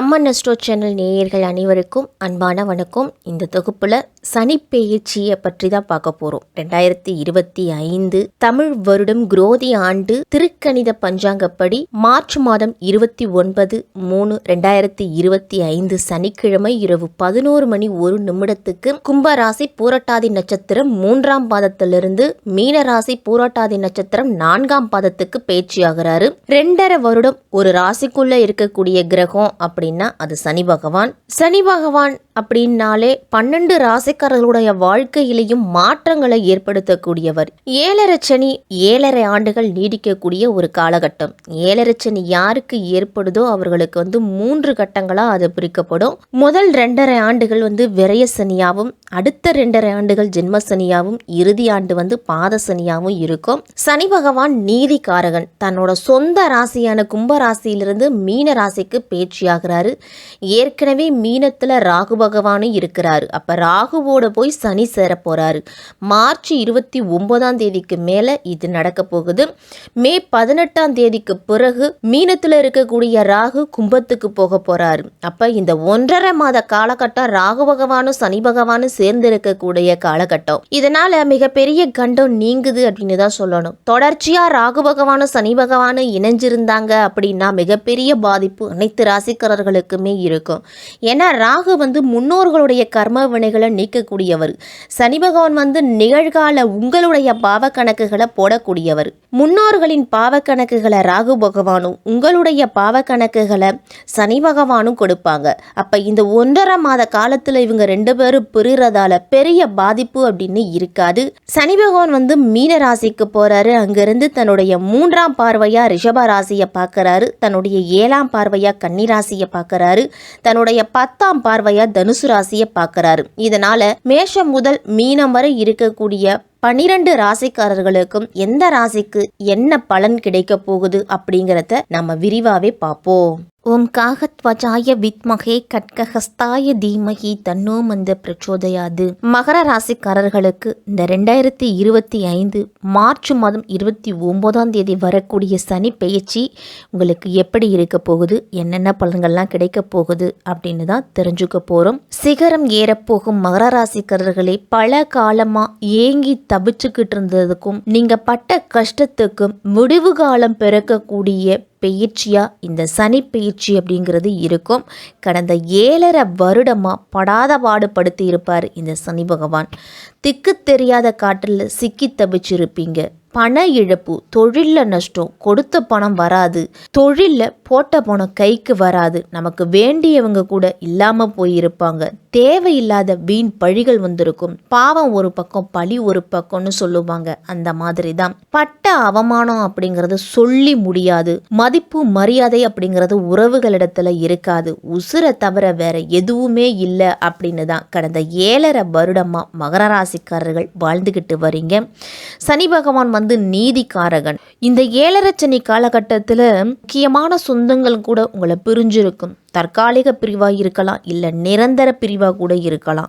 அம்மன் astro channel நேயர்கள் அனைவருக்கும் அன்பான வணக்கம். இந்த தொகுப்புல சனி பெயர்ச்சியை பற்றி தான் பார்க்க போறோம். 2025 தமிழ் வருடம் குரோதி ஆண்டு திருக்கணித பஞ்சாங்கப்படி மார்ச் மாதம் 29/3/2025 சனிக்கிழமை இரவு 11:01 கும்பராசி பூரட்டாதி நட்சத்திரம் 3ஆம் பாதத்திலிருந்து மீனராசி பூரட்டாதி நட்சத்திரம் 4ஆம் பாதத்துக்கு பேச்சியாகிறாரு. 2.5 வருடம் ஒரு ராசிக்குள்ள இருக்கக்கூடிய கிரகம் அப்படின்னா அது சனி பகவான். சனி பகவான் அப்படின்னாலே 12 ராசிக்காரர்களுடைய வாழ்க்கையிலையும் மாற்றங்களை ஏற்படுத்தக்கூடியவர். 7.5 சனி 7.5 ஆண்டுகள் நீடிக்கக்கூடிய ஒரு காலகட்டம். 7.5 சனி யாருக்கு ஏற்படுதோ அவர்களுக்கு 3 கட்டங்களா அது பிரிக்கப்படும். முதல் 2.5 ஆண்டுகள் விரய சனியாவும், அடுத்த 2.5 ஆண்டுகள் ஜென்ம சனியாவும், இறுதி ஆண்டு பாத சனியாவும் இருக்கும். சனி பகவான் நீதிகாரகன். தன்னோட சொந்த ராசியான கும்ப ராசியிலிருந்து மீன ராசிக்கு பேச்சியாகிறாரு. ஏற்கனவே மீனத்துல ராகு பகவானும் இருக்கிறாரு. அப்ப ராகுவோட போய் சனி சேர போறாரு. மார்ச் 29ஆம் தேதிக்கு மேல இது நடக்க போகுது. மே 18ஆம் தேதிக்கு பிறகு மீனத்துல இருக்கக்கூடிய ராகு கும்பத்துக்கு போக போறாரு. அப்ப இந்த 1.5 மாத காலகட்டம் ராகு பகவானும் சனி பகவானும் சேர்ந்து இருக்கக்கூடிய காலகட்டம். இதனால மிகப்பெரிய கண்டம் நீங்குது அப்படின்னு தான் சொல்லணும். தொடர்ச்சியா ராகு பகவானும் சனி பகவானும் இணைஞ்சிருந்தாங்க அப்படின்னா மிகப்பெரிய பாதிப்பு அனைத்து ராசிக்காரர்களுக்குமே இருக்கும். ஏன்னா ராகு முன்னோர்களுடைய கர்ம வினைகளை நீக்கக்கூடியவர். சனி பகவான் நிகழ்கால உங்களுடைய பாவ கணக்குகளை போடக்கூடியவர். முன்னோர்களின் பாவ கணக்குகளை ராகு பகவானும் உங்களுடைய பாவ கணக்குகளை சனி பகவானும் கொடுப்பாங்க. அப்ப இந்த 1.5 மாத காலத்துல இவங்க 2 பேரும் பிரிறதால பெரிய பாதிப்பு அப்படின்னு இருக்காது. சனி பகவான் மீன ராசிக்கு போறாரு. அங்கிருந்து தன்னுடைய 3ஆம் பார்வையா ரிஷப ராசியை பார்க்கிறாரு. தன்னுடைய 7ஆம் பார்வையா கன்னி ராசியை பார்க்கிறாரு. தன்னுடைய 10ஆம் பார்வையா தனுசு ராசியை பார்க்கிறாரு. இதனால மேஷம் முதல் மீனம் வரை இருக்கக்கூடிய 12 ராசிக்காரர்களுக்கும் எந்த ராசிக்கு என்ன பலன் கிடைக்க போகுது அப்படிங்கிறத நம்ம விரிவாவே பார்ப்போம். ஓம் காகத்வஜாய வித்மகே கட்கஹஸ்தாய தீமகி தன்னோ மந்த பிரச்சோதயாது. மகர ராசிக்காரர்களுக்கு இந்த 2025 மார்ச் மாதம் 29ஆம் தேதி வரக்கூடிய சனி பெயர்ச்சி உங்களுக்கு எப்படி இருக்க போகுது, என்னென்ன பலன்கள்லாம் கிடைக்க போகுது அப்படின்னு தான் தெரிஞ்சுக்க போறோம். சிகரம் ஏறப்போகும் மகர ராசிக்காரர்களே, பல காலமா ஏங்கி தபிச்சுக்கிட்டு இருந்ததுக்கும் நீங்க பட்ட கஷ்டத்துக்கும் முடிவு காலம் பிறக்கக்கூடிய பெயர்ச்சியா இந்த சனி பெயர்ச்சி அப்படிங்கிறது இருக்கும். கடந்த 7.5 வருடமா படாத பாடுபடுத்தி இருப்பார் இந்த சனி பகவான். திக்கு தெரியாத காட்டில் சிக்கி தபிச்சிருப்பீங்க. பண இழப்பு, தொழிலில் நஷ்டம், கொடுத்த பணம் வராது, தொழிலில் போட்ட பணம் கைக்கு வராது, நமக்கு வேண்டியவங்க கூட இல்லாமல் போயிருப்பாங்க, தேவையில்லாத வீண் பழிகள் வந்திருக்கும், பாவம் ஒரு பக்கம் பழி ஒரு பக்கம்னு சொல்லுவாங்க. அந்த மாதிரி தான் பட்ட அவமானம் அப்படிங்கிறது சொல்லி முடியாது. மதிப்பு மரியாதை அப்படிங்கிறது உறவுகளிடத்துல இருக்காது. உசுரை தவிர வேற எதுவுமே இல்லை அப்படின்னு தான் கடந்த 7.5 வருடமா மகர ராசிக்காரர்கள் வாழ்ந்துகிட்டு வரீங்க. சனி பகவான் நீதிகாரகன். இந்த 7.5 சனி காலகட்டத்தில் முக்கியமான சொந்தங்கள் கூட உங்களை பிரிஞ்சிருக்கும். தற்காலிக பிரிவாக இருக்கலாம், இல்லை நிரந்தர பிரிவாக கூட இருக்கலாம்.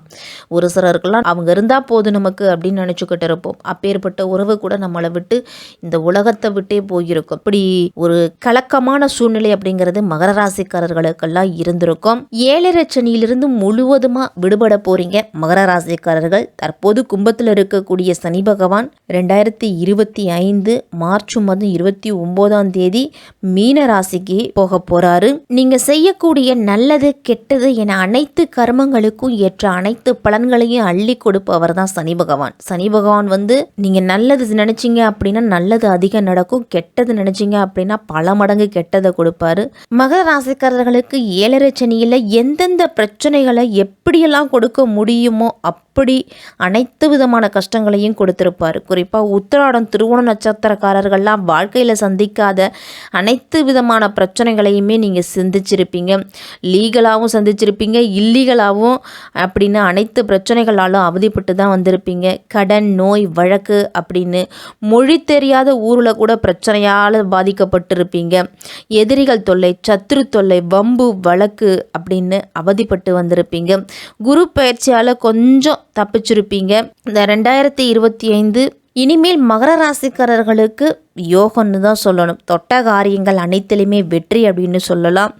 ஒரு சிலருக்கெல்லாம் அவங்க இருந்தால் போதும் நமக்கு அப்படின்னு நினச்சிக்கிட்டு இருப்போம். அப்பேற்பட்ட உறவு கூட நம்மளை விட்டு இந்த உலகத்தை விட்டே போயிருக்கும். இப்படி ஒரு கலக்கமான சூழ்நிலை அப்படிங்கிறது மகர ராசிக்காரர்களுக்கெல்லாம் இருந்திருக்கும். 7.5 சனியிலிருந்து முழுவதுமாக விடுபட போறீங்க மகர ராசிக்காரர்கள். தற்போது கும்பத்தில் இருக்கக்கூடிய சனி பகவான் 2025 மார்ச் மாதம் 29ஆம் தேதி மீன ராசிக்கு போக போறாரு. நீங்க செய்யக்கூடிய நல்லது கெட்டது என அனைத்து கர்மங்களுக்கும் ஏற்ற அனைத்து பலன்களையும் அள்ளி கொடுப்பவர் தான் சனி பகவான். சனி பகவான் நீங்க நல்லது நினைச்சீங்க அப்படின்னா நல்லது அதிகம் நடக்கும், கெட்டது நினைச்சீங்க அப்படின்னா பல மடங்கு கெட்டதை கொடுப்பாரு. மகர ராசிக்காரர்களுக்கு 7.5 சனியில எந்தெந்த பிரச்சனைகளை எப்படியெல்லாம் கொடுக்க முடியுமோ அப்படி அனைத்து விதமான கஷ்டங்களையும் கொடுத்திருப்பாரு. குறிப்பா உத்திராடம் திருவோண நட்சத்திரக்காரர்கள்லாம் வாழ்க்கையில சந்திக்காத அனைத்து விதமான பிரச்சனைகளையுமே நீங்க சிந்திச்சிருப்பீங்க. லீகலாகவும் சந்திச்சிருப்பீங்க, இல்லீகலாகவும் அப்படின்னு அனைத்து பிரச்சனைகளாலும் அவதிப்பட்டு தான் வந்திருப்பீங்க. கடன், நோய், வழக்கு அப்படின்னு மொழி தெரியாத ஊரில் கூட பிரச்சனையால் பாதிக்கப்பட்டிருப்பீங்க. எதிரிகள் தொல்லை, சத்துரு தொல்லை, வம்பு, வழக்கு அப்படின்னு அவதிப்பட்டு வந்திருப்பீங்க. குரு பயிற்சியால் கொஞ்சம் தப்பிச்சிருப்பீங்க. இந்த 2025 இனிமேல் மகர ராசிக்காரர்களுக்கு யோகம்னு தான் சொல்லணும். தொட்ட காரியங்கள் அனைத்திலுமே வெற்றி அப்படின்னு சொல்லலாம்.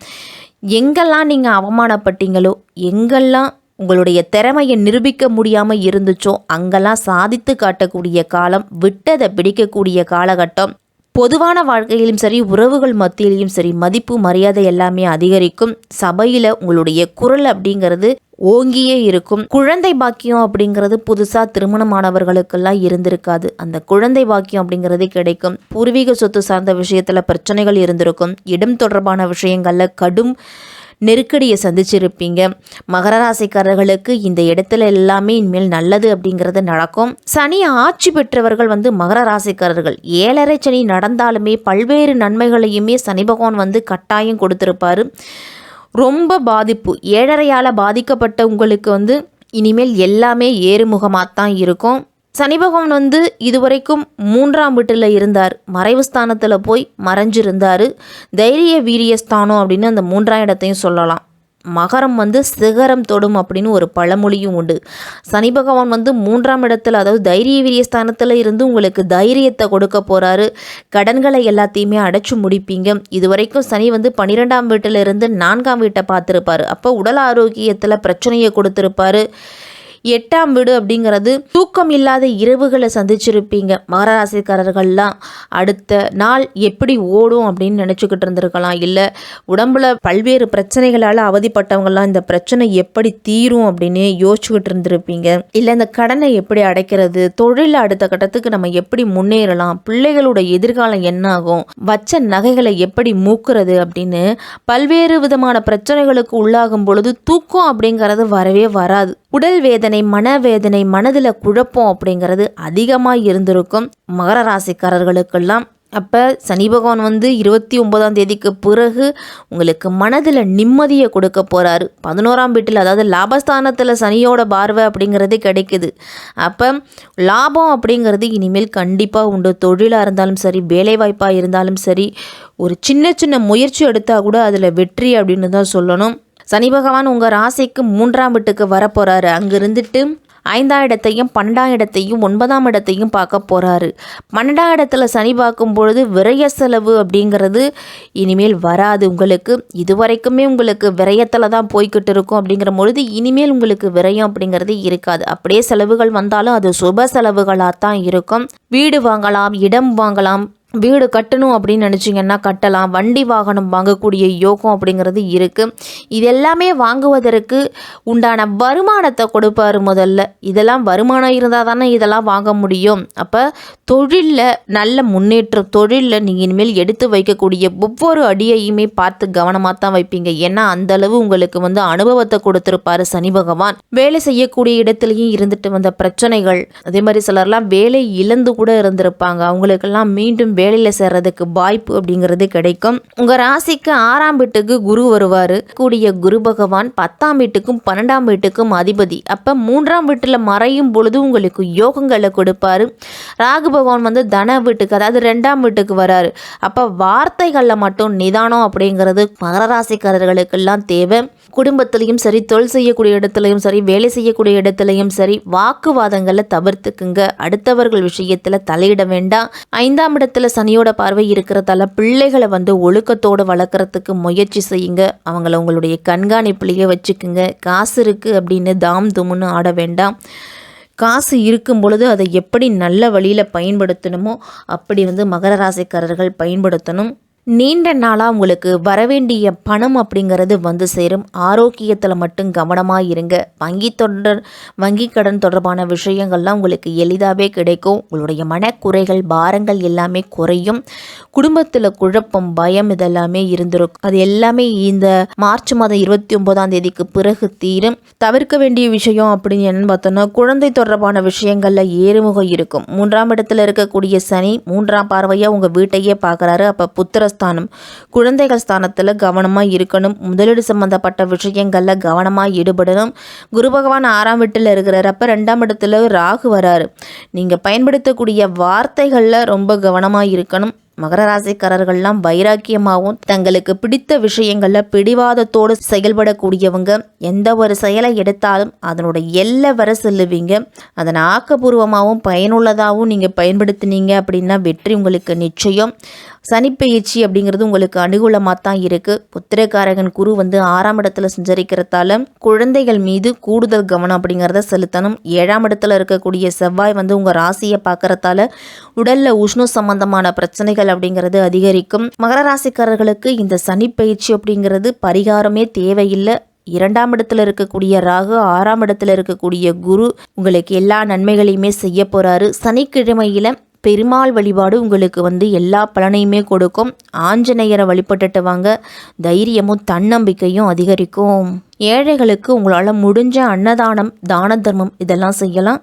எங்கெல்லாம் நீங்கள் அவமானப்பட்டீங்களோ, எங்கெல்லாம் உங்களுடைய திறமையை நிரூபிக்க முடியாமல் இருந்துச்சோ அங்கெல்லாம் சாதித்து காட்டக்கூடிய காலம், விட்டதை பிடிக்கக்கூடிய காலகட்டம். பொதுவான வாழ்க்கையிலும் சரி, உறவுகள் மத்தியிலையும் சரி, மதிப்பு மரியாதை எல்லாமே அதிகரிக்கும். சபையில் உங்களுடைய குரல் அப்படிங்கிறது ஓங்கியே இருக்கும். குழந்தை பாக்கியம் அப்படிங்கிறது புதுசாக திருமணமானவர்களுக்கெல்லாம் இருந்திருக்காது. அந்த குழந்தை பாக்கியம் அப்படிங்கிறது கிடைக்கும். பூர்வீக சொத்து சார்ந்த விஷயத்தில் பிரச்சனைகள் இருந்திருக்கும். இடம் தொடர்பான விஷயங்களில் கடும் நெருக்கடியை சந்திச்சிருப்பீங்க. மகர ராசிக்காரர்களுக்கு இந்த இடத்துல எல்லாமே இனிமேல் நல்லது அப்படிங்கிறது நடக்கும். சனி ஆட்சி பெற்றவர்கள் மகர ராசிக்காரர்கள் 7.5 சனி நடந்தாலுமே பல்வேறு நன்மைகளையுமே சனி பகவான் கட்டாயம் கொடுத்துருப்பாரு. ரொம்ப பாதிப்பு 7.5 பாதிக்கப்பட்ட உங்களுக்கு இனிமேல் எல்லாமே ஏறுமுகமாகத்தான் இருக்கும். சனி பகவான் இதுவரைக்கும் 3ஆம் வீட்டில் இருந்தார், மறைவு ஸ்தானத்தில் போய் மறைஞ்சிருந்தார். தைரிய வீரியஸ்தானம் அப்படின்னு அந்த 3ஆம் இடத்தையும் சொல்லலாம். மகரம் சிகரம் தொடும் அப்படின்னு ஒரு பழமொழியும் உண்டு. சனி பகவான் 3ஆம் இடத்துல, அதாவது தைரிய வீரியஸ்தானத்தில் இருந்து உங்களுக்கு தைரியத்தை கொடுக்க போகிறாரு. கடன்களை எல்லாத்தையுமே அடைச்சு முடிப்பீங்க. இதுவரைக்கும் சனி 12ஆம் வீட்டில் இருந்து 4ஆம் வீட்டை பார்த்துருப்பாரு. அப்போ உடல் ஆரோக்கியத்தில் பிரச்சனையை கொடுத்துருப்பாரு. 8ஆம் வீடு அப்படிங்கிறது தூக்கம் இல்லாத இரவுகளை சந்திச்சிருப்பீங்க. மகர ராசிக்காரர்கள்லாம் அடுத்த நாள் எப்படி ஓடும் அப்படின்னு நினச்சிக்கிட்டு இருந்திருக்கலாம். இல்லை உடம்புல பல்வேறு பிரச்சனைகளால் அவதிப்பட்டவங்கலாம் இந்த பிரச்சனை எப்படி தீரும் அப்படின்னு யோசிச்சுக்கிட்டு இருந்திருப்பீங்க. இல்லை இந்த கடனை எப்படி அடைக்கிறது, தொழிலில் அடுத்த கட்டத்துக்கு நம்ம எப்படி முன்னேறலாம், பிள்ளைகளோட எதிர்காலம் என்ன ஆகும், வச்ச நகைகளை எப்படி மூக்குறது அப்படின்னு பல்வேறு விதமான பிரச்சனைகளுக்கு உள்ளாகும் பொழுது தூக்கம் அப்படிங்கிறது வரவே வராது. உடல் வேதனை, மனவேதனை, மனதில் குழப்பம் அப்படிங்கிறது அதிகமாக இருந்திருக்கும் மகர ராசிக்காரர்களுக்கெல்லாம். அப்போ சனி பகவான் 29ஆம் தேதிக்கு பிறகு உங்களுக்கு மனதில் நிம்மதியை கொடுக்க போகிறாரு. 11ஆம் வீட்டில், அதாவது லாபஸ்தானத்தில் சனியோட பார்வை அப்படிங்கிறது கிடைக்குது. அப்போ லாபம் அப்படிங்கிறது இனிமேல் கண்டிப்பாக உண்டு. தொழிலாக இருந்தாலும் சரி, வேலைவாய்ப்பாக இருந்தாலும் சரி, ஒரு சின்ன சின்ன முயற்சி எடுத்தால் கூட அதில் வெற்றி அப்படின்னு தான் சொல்லணும். சனி பகவான் உங்கள் ராசிக்கு 3ஆம் வீட்டுக்கு வரப்போகிறாரு. அங்கே இருந்துட்டு 5ஆம் இடத்தையும் 12ஆம் இடத்தையும் 9ஆம் இடத்தையும் பார்க்க போகிறாரு. 12ஆம் இடத்துல சனி பார்க்கும் பொழுது விரய செலவு அப்படிங்கிறது இனிமேல் வராது உங்களுக்கு. இதுவரைக்குமே உங்களுக்கு விரயத்தில் தான் போய்கிட்டு இருக்கும். அப்படிங்கிற பொழுது இனிமேல் உங்களுக்கு விரயம் அப்படிங்கிறது இருக்காது. அப்படியே செலவுகள் வந்தாலும் அது சுப செலவுகளாக தான் இருக்கும். வீடு வாங்கலாம், இடம் வாங்கலாம், வீடு கட்டணும் அப்படின்னு நினச்சிங்கன்னா கட்டலாம். வண்டி வாகனம் வாங்கக்கூடிய யோகம் அப்படிங்கிறது இருக்குது. இது எல்லாமே வாங்குவதற்கு உண்டான வருமானத்தை கொடுப்பாரு முதல்ல. இதெல்லாம் வருமானம் இருந்தால் தானே இதெல்லாம் வாங்க முடியும். அப்போ தொழிலில் நல்ல முன்னேற்றம், தொழிலில் நீங்கள் இனிமேல் எடுத்து வைக்கக்கூடிய ஒவ்வொரு அடியையுமே பார்த்து கவனமாக தான் வைப்பீங்க. ஏன்னா அந்தளவு உங்களுக்கு அனுபவத்தை கொடுத்துருப்பாரு சனி பகவான். வேலை செய்யக்கூடிய இடத்துலையும் இருந்துட்டு வந்த பிரச்சனைகள், அதே மாதிரி சிலர்லாம் வேலை இழந்து கூட இருந்திருப்பாங்க. அவங்களுக்கெல்லாம் மீண்டும் வேலையில் சேர்றதுக்கு வாய்ப்பு அப்படிங்கிறது கிடைக்கும். உங்கள் ராசிக்கு 6ஆம் வீட்டுக்கு குரு வருவார். கூடிய குரு பகவான் 10ஆம் வீட்டுக்கும் 12ஆம் வீட்டுக்கும் அதிபதி. அப்போ 3ஆம் வீட்டில் மறையும் பொழுது உங்களுக்கு யோகங்களை கொடுப்பாரு. ராகு பகவான் தன வீட்டுக்கு, அதாவது 2ஆம் வீட்டுக்கு வராரு. அப்போ வார்த்தைகளில் மட்டும் நிதானம் அப்படிங்கிறது மகர ராசிக்காரர்களுக்கெல்லாம் தேவை. குடும்பத்திலையும் சரி, தொழில் செய்யக்கூடிய இடத்துலையும் சரி, வேலை செய்யக்கூடிய இடத்துலையும் சரி, வாக்குவாதங்களை தவிர்த்துக்குங்க. அடுத்தவர்கள் விஷயத்தில் தலையிட வேண்டாம். 5ஆம் இடத்துல சனியோட பார்வை இருக்கிறதால பிள்ளைகளை ஒழுக்கத்தோடு வளர்க்குறதுக்கு முயற்சி செய்யுங்க. அவங்கள உங்களுடைய கண்காணிப்புலேயே வச்சுக்குங்க. காசு இருக்குது அப்படின்னு தாம் தும்னு ஆட வேண்டாம். காசு இருக்கும் பொழுது அதை எப்படி நல்ல வழியில் பயன்படுத்தணுமோ அப்படி மகர ராசிக்காரர்கள் பயன்படுத்தணும். நீண்ட நாளாக உங்களுக்கு வரவேண்டிய பணம் அப்படிங்கிறது சேரும். ஆரோக்கியத்தில் மட்டும் கவனமாக இருங்க. வங்கி கடன் தொடர்பான விஷயங்கள்லாம் உங்களுக்கு எளிதாகவே கிடைக்கும். உங்களுடைய மனக்குறைகள், பாரங்கள் எல்லாமே குறையும். குடும்பத்தில் குழப்பம், பயம் இதெல்லாமே இருந்திருக்கும். அது எல்லாமே இந்த மார்ச் மாதம் 29ஆம் தேதிக்கு பிறகு தீரும். தவிர்க்க வேண்டிய விஷயம் அப்படின்னு என்னன்னு பார்த்தோன்னா, குழந்தை தொடர்பான விஷயங்களில் ஏறுமுகம் இருக்கும். 3ஆம் இடத்துல இருக்கக்கூடிய சனி 3ஆம் பார்வையாக உங்கள் வீட்டையே பார்க்குறாரு. அப்போ புத்திர ஸ்தானம், குழந்தைகள் ஸ்தானத்தில் கவனமாக இருக்கணும். முதலீடு சம்பந்தப்பட்ட விஷயங்களில் கவனமாக ஈடுபடணும். குரு பகவான் 6ஆம் வீட்டில் இருக்கிறார். அப்போ 2ஆம் இடத்துல ராகு வராரு. நீங்கள் பயன்படுத்தக்கூடிய வார்த்தைகளில் ரொம்ப கவனமாக இருக்கணும். மகர ராசிக்காரர்கள்லாம் வைராக்கியமாகவும் தங்களுக்கு பிடித்த விஷயங்களில் பிடிவாதத்தோடு செயல்படக்கூடியவங்க. எந்த ஒரு செயலை எடுத்தாலும் அதனோட எல்லை வர செல்லுவீங்க. அதனை ஆக்கப்பூர்வமாகவும் பயனுள்ளதாகவும் நீங்கள் பயன்படுத்தினீங்க அப்படின்னா வெற்றி உங்களுக்கு நிச்சயம். சனிப்பெயர்ச்சி அப்படிங்கிறது உங்களுக்கு அனுகூலமாக தான் இருக்குது. புத்திரக்காரகன் குரு 6ஆம் இடத்துல சஞ்சரிக்கிறதால குழந்தைகள் மீது கூடுதல் கவனம் அப்படிங்கிறத செலுத்தணும். 7ஆம் இடத்துல இருக்கக்கூடிய செவ்வாய் உங்கள் ராசியை பார்க்கறதால உடலில் உஷ்ணம் சம்பந்தமான பிரச்சனைகள் அப்படிங்கிறது அதிகரிக்கும். மகர ராசிக்காரர்களுக்கு இந்த சனிப்பெயர்ச்சி அப்படிங்கிறது பரிகாரமே தேவையில்லை. 2ஆம் இடத்துல இருக்கக்கூடிய ராகு, 6ஆம் இடத்துல இருக்கக்கூடிய குரு உங்களுக்கு எல்லா நன்மைகளையுமே செய்ய போகிறாரு. சனிக்கிழமையில் பெருமாள் வழிபாடு உங்களுக்கு எல்லா பலனையுமே கொடுக்கும். ஆஞ்சநேயரை வழிபட்டுட்டு வாங்க. தைரியமும் தன்னம்பிக்கையும் அதிகரிக்கும். ஏழைகளுக்கு உங்களால் முடிஞ்ச அன்னதானம், தான தர்மம் இதெல்லாம் செய்யலாம்.